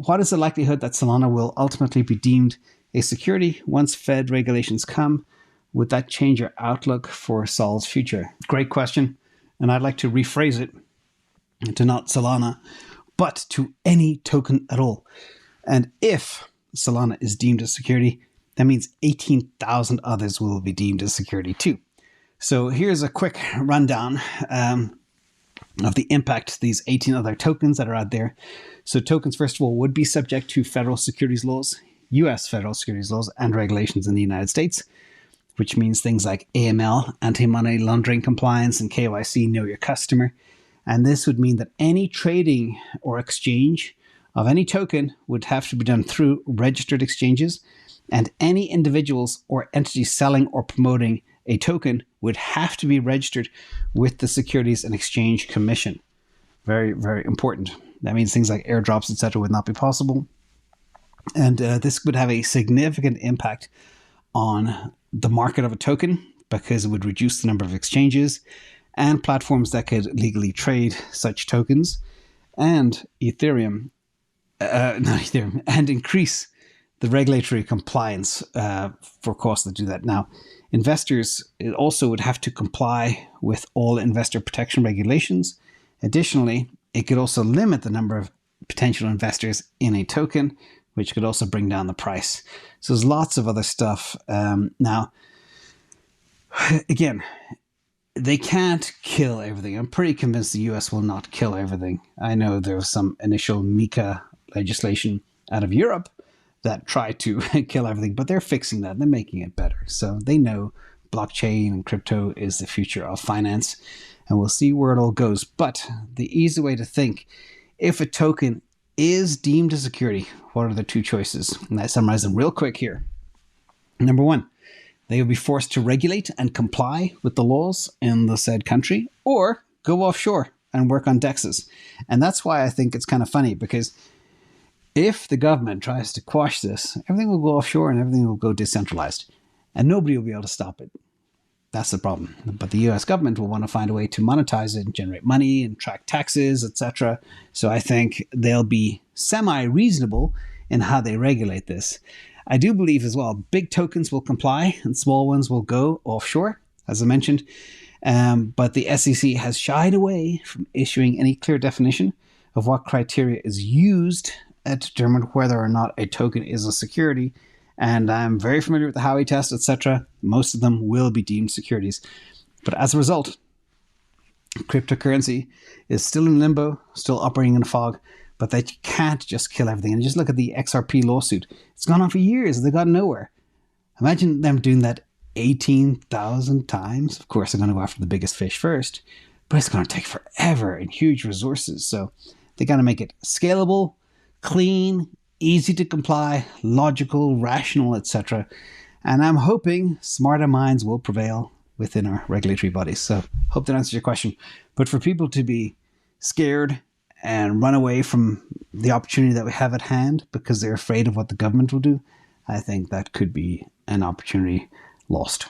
what is the likelihood that Solana will ultimately be deemed a security once Fed regulations come? Would that change your outlook for Sol's future? Great question. And I'd like to rephrase it to not Solana, but to any token at all. And if Solana is deemed a security, that means 18,000 others will be deemed a security too. So here's a quick rundown of the impact these 18 other tokens that are out there. So tokens, first of all, would be subject to federal securities laws, US federal securities laws, and regulations in the United States, which means things like AML, anti-money laundering compliance, and KYC, know your customer. And this would mean that any trading or exchange of any token would have to be done through registered exchanges, and any individuals or entities selling or promoting a token would have to be registered with the Securities and Exchange Commission. Very, very important. That means things like airdrops, etc., would not be possible. And this would have a significant impact on the market of a token because it would reduce the number of exchanges and platforms that could legally trade such tokens, and and increase the regulatory compliance for costs that do that. Now, investors also would have to comply with all investor protection regulations. Additionally, it could also limit the number of potential investors in a token, which could also bring down the price. So there's lots of other stuff. Now, again, they can't kill everything. I'm pretty convinced the US will not kill everything. I know there was some initial MiCA legislation out of Europe that tried to kill everything, but they're fixing that. They're making it better. So they know blockchain and crypto is the future of finance, and we'll see where it all goes. But the easy way to think, if a token is deemed a security, what are the two choices? And I summarize them real quick here. Number one, they will be forced to regulate and comply with the laws in the said country, or go offshore and work on DEXs. And that's why I think it's kind of funny, because if the government tries to quash this, everything will go offshore and everything will go decentralized, and nobody will be able to stop it. That's the problem. But the US government will want to find a way to monetize it and generate money and track taxes, etc. So I think they'll be semi-reasonable in how they regulate this. I do believe as well, big tokens will comply and small ones will go offshore, as I mentioned. But the SEC has shied away from issuing any clear definition of what criteria is used to determine whether or not a token is a security. And I'm very familiar with the Howey test, etc. Most of them will be deemed securities. But as a result, cryptocurrency is still in limbo, still operating in a fog, but they can't just kill everything. And just look at the XRP lawsuit. It's gone on for years. They got nowhere. Imagine them doing that 18,000 times. Of course, they're going to go after the biggest fish first, but it's going to take forever and huge resources. So they got to make it scalable, clean, easy to comply, logical, rational, etc. And I'm hoping smarter minds will prevail within our regulatory bodies. So hope that answers your question. But for people to be scared and run away from the opportunity that we have at hand because they're afraid of what the government will do, I think that could be an opportunity lost.